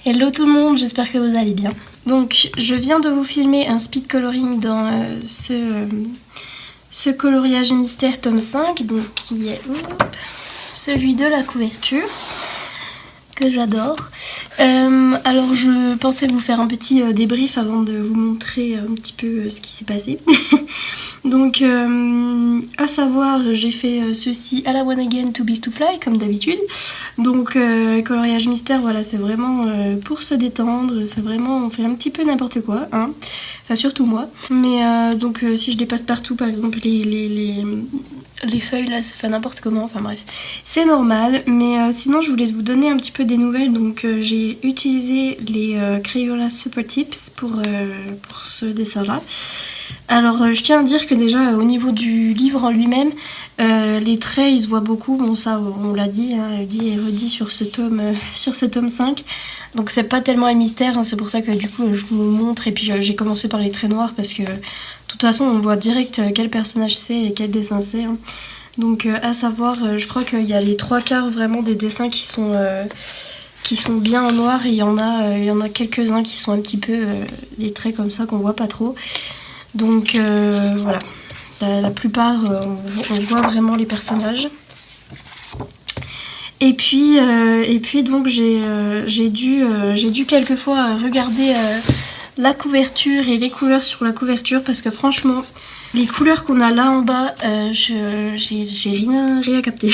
Hello tout le monde, j'espère que vous allez bien. Donc je viens de vous filmer un speed coloring dans ce coloriage mystère tome 5, donc qui est celui de la couverture, que j'adore. Alors je pensais vous faire un petit débrief avant de vous montrer un petit peu ce qui s'est passé. Donc à savoir, j'ai fait ceci à la One Again To Be To Fly comme d'habitude. Donc coloriage mystère, voilà, c'est vraiment pour se détendre, c'est vraiment, on fait un petit peu n'importe quoi, hein. Enfin surtout moi. Mais donc si je dépasse partout, par exemple les feuilles là, ça fait n'importe comment, enfin bref, c'est normal. Mais sinon je voulais vous donner un petit peu des nouvelles. Donc j'ai utilisé les Crayola Super Tips pour ce dessin là. Alors je tiens à dire que déjà au niveau du livre en lui-même, les traits ils se voient beaucoup, bon ça on l'a dit, hein, dit et redit sur ce tome 5, donc c'est pas tellement un mystère, hein, c'est pour ça que du coup je vous montre. Et puis j'ai commencé par les traits noirs parce que de toute façon on voit direct quel personnage c'est et quel dessin c'est, hein. Donc à savoir, je crois qu'il y a les 3/4 vraiment des dessins qui sont bien en noir, et il y en a quelques-uns qui sont un petit peu les traits comme ça qu'on voit pas trop. Donc voilà, la plupart on voit vraiment les personnages. Et puis donc j'ai dû quelquefois regarder la couverture et les couleurs sur la couverture, parce que franchement les couleurs qu'on a là en bas, j'ai rien capté.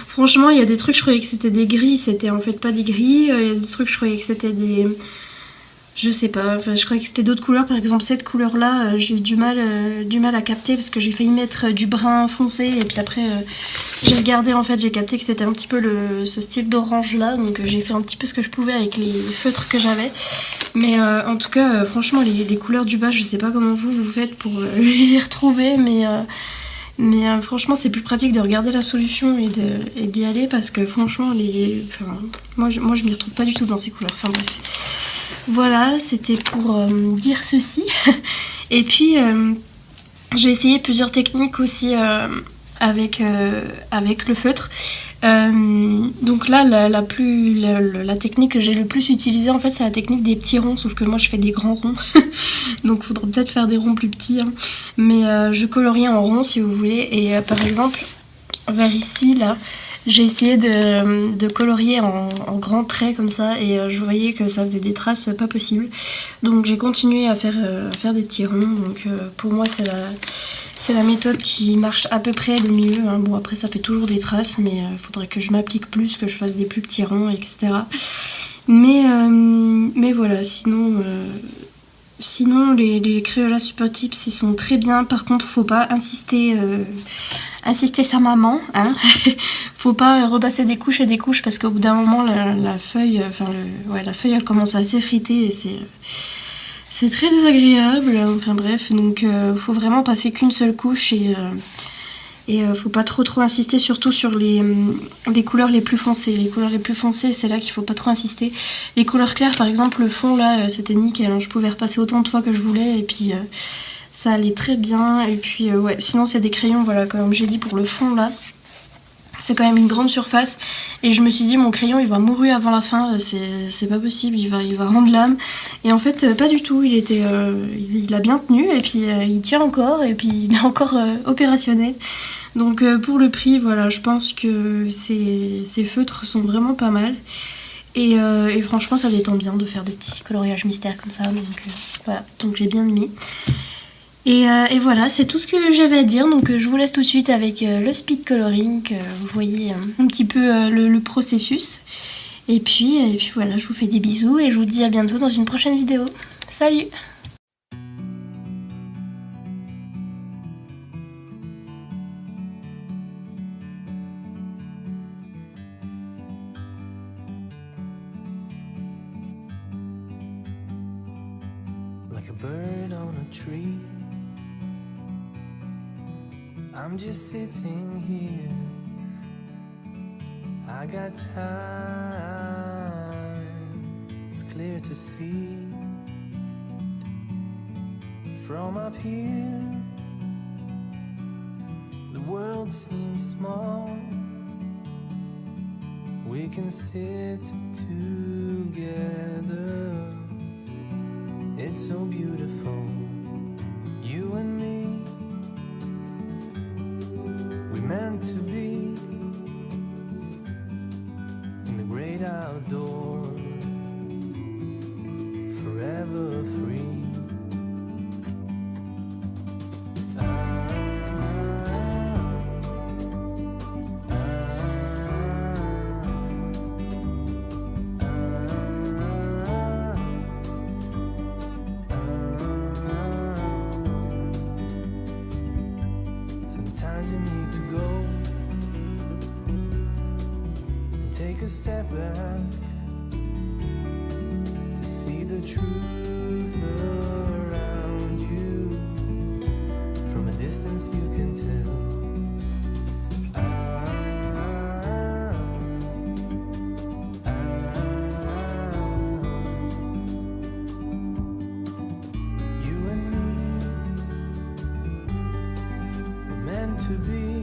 Franchement il y a des trucs je croyais que c'était des gris, c'était en fait pas des gris. Il y a des trucs je croyais que c'était des... Je sais pas, enfin, je croyais que c'était d'autres couleurs. Par exemple cette couleur là, j'ai eu du mal à capter parce que j'ai failli mettre du brun foncé, et puis après j'ai regardé, en fait j'ai capté que c'était un petit peu ce style d'orange là, donc j'ai fait un petit peu ce que je pouvais avec les feutres que j'avais. Mais en tout cas franchement les couleurs du bas, je sais pas comment vous faites pour les retrouver, mais franchement c'est plus pratique de regarder la solution et d'y aller, parce que franchement moi je m'y retrouve pas du tout dans ces couleurs, enfin bref. Voilà, c'était pour dire ceci. Et puis j'ai essayé plusieurs techniques aussi avec le feutre. Donc là la technique que j'ai le plus utilisée en fait, c'est la technique des petits ronds, sauf que moi je fais des grands ronds. Donc il faudrait peut-être faire des ronds plus petits, hein. Mais je colorie en rond si vous voulez. Et par exemple vers ici là, j'ai essayé de colorier en grands traits comme ça, et je voyais que ça faisait des traces pas possibles. Donc j'ai continué à faire des petits ronds. Donc pour moi c'est la méthode qui marche à peu près le mieux, hein. Bon après ça fait toujours des traces, mais il faudrait que je m'applique plus, que je fasse des plus petits ronds, etc. Mais voilà, sinon les Crayola Super Tips ils sont très bien. Par contre faut pas insister sa maman, hein. Faut pas repasser des couches et des couches, parce qu'au bout d'un moment la feuille elle commence à s'effriter, et c'est très désagréable, enfin bref. Donc faut vraiment passer qu'une seule couche, et faut pas trop insister, surtout sur les couleurs les plus foncées. Les couleurs les plus foncées, c'est là qu'il faut pas trop insister. Les couleurs claires, par exemple, le fond là, c'était nickel, hein. Je pouvais repasser autant de fois que je voulais, et puis ça allait très bien. Et puis ouais, sinon c'est des crayons, voilà, comme j'ai dit pour le fond là. C'est quand même une grande surface, et je me suis dit mon crayon il va mourir avant la fin, c'est pas possible, il va rendre l'âme. Et en fait pas du tout, il a bien tenu, et puis il tient encore, et puis il est encore opérationnel. Donc pour le prix, voilà, je pense que ces feutres sont vraiment pas mal. Et franchement ça détend bien de faire des petits coloriages mystères comme ça, donc voilà, donc j'ai bien aimé. Et voilà, c'est tout ce que j'avais à dire. Donc je vous laisse tout de suite avec le speed coloring. Vous voyez un petit peu le processus. Et puis voilà, je vous fais des bisous, et je vous dis à bientôt dans une prochaine vidéo. Salut! Like a bird on a tree, I'm just sitting here. I got time, it's clear to see. From up here, the world seems small. We can sit together step back to see the truth around you. From a distance you can tell. You and me were meant to be.